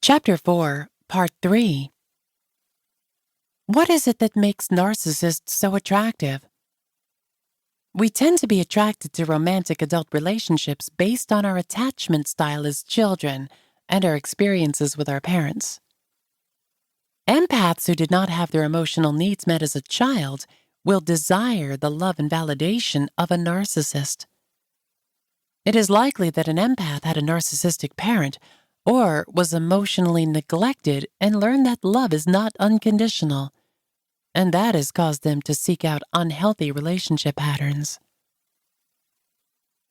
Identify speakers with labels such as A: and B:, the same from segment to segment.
A: Chapter 4, Part 3. What is it that makes narcissists so attractive? We tend to be attracted to romantic adult relationships based on our attachment style as children and our experiences with our parents. Empaths who did not have their emotional needs met as a child will desire the love and validation of a narcissist. It is likely that an empath had a narcissistic parent or was emotionally neglected and learned that love is not unconditional, and that has caused them to seek out unhealthy relationship patterns.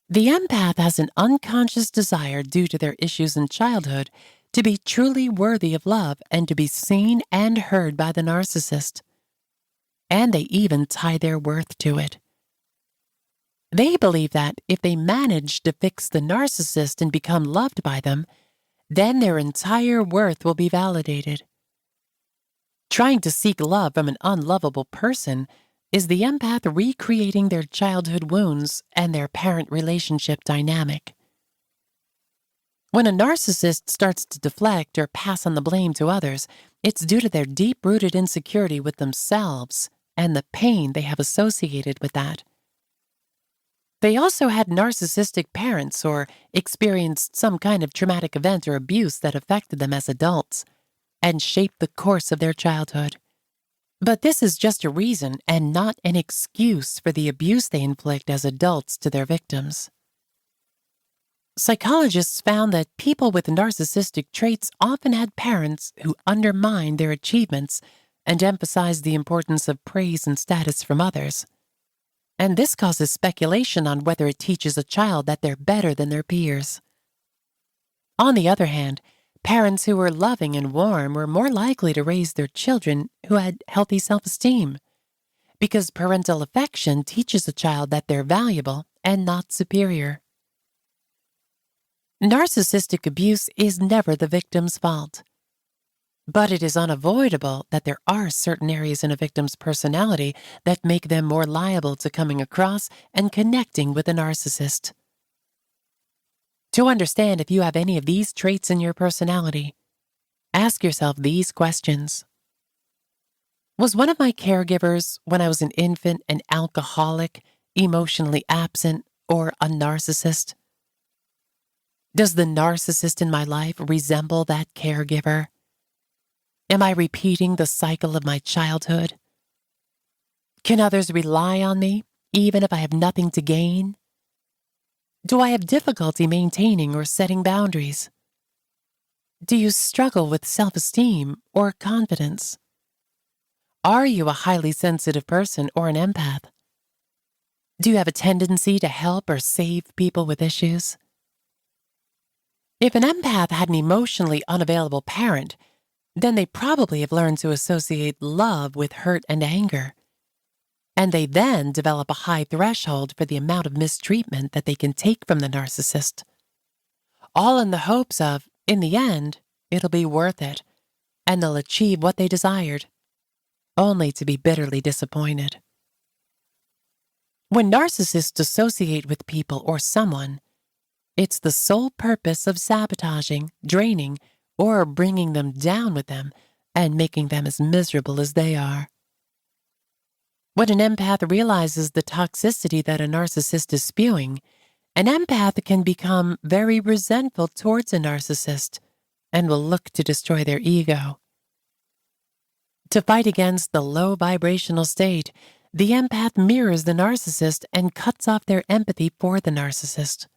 A: The empath has an unconscious desire due to their issues in childhood to be truly worthy of love and to be seen and heard by the narcissist. And they even tie their worth to it. They believe that if they manage to fix the narcissist and become loved by them, then their entire worth will be validated. Trying to seek love from an unlovable person is the empath recreating their childhood wounds and their parent relationship dynamic. When a narcissist starts to deflect or pass on the blame to others, it's due to their deep-rooted insecurity with themselves and the pain they have associated with that. They also had narcissistic parents or experienced some kind of traumatic event or abuse that affected them as adults and shaped the course of their childhood. But this is just a reason and not an excuse for the abuse they inflict as adults to their victims. Psychologists found that people with narcissistic traits often had parents who undermined their achievements and emphasized the importance of praise and status from others. And this causes speculation on whether it teaches a child that they're better than their peers. On the other hand, parents who were loving and warm were more likely to raise their children who had healthy self-esteem, because parental affection teaches a child that they're valuable and not superior. Narcissistic abuse is never the victim's fault. But it is unavoidable that there are certain areas in a victim's personality that make them more liable to coming across and connecting with a narcissist. To understand if you have any of these traits in your personality, ask yourself these questions. Was one of my caregivers when I was an infant an alcoholic, emotionally absent, or a narcissist? Does the narcissist in my life resemble that caregiver? Am I repeating the cycle of my childhood? Can others rely on me, even if I have nothing to gain? Do I have difficulty maintaining or setting boundaries? Do you struggle with self-esteem or confidence? Are you a highly sensitive person or an empath? Do you have a tendency to help or save people with issues? If an empath had an emotionally unavailable parent, then they probably have learned to associate love with hurt and anger. And they then develop a high threshold for the amount of mistreatment that they can take from the narcissist. All in the hopes of, in the end, it'll be worth it, and they'll achieve what they desired, only to be bitterly disappointed. When narcissists associate with people or someone, it's the sole purpose of sabotaging, draining, or bringing them down with them and making them as miserable as they are. When an empath realizes the toxicity that a narcissist is spewing, an empath can become very resentful towards a narcissist and will look to destroy their ego. To fight against the low vibrational state, the empath mirrors the narcissist and cuts off their empathy for the narcissist.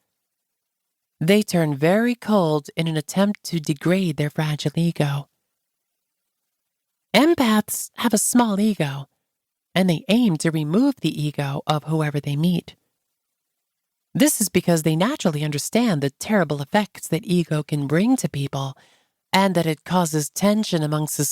A: They turn very cold in an attempt to degrade their fragile ego. Empaths have a small ego, and they aim to remove the ego of whoever they meet. This is because they naturally understand the terrible effects that ego can bring to people and that it causes tension among society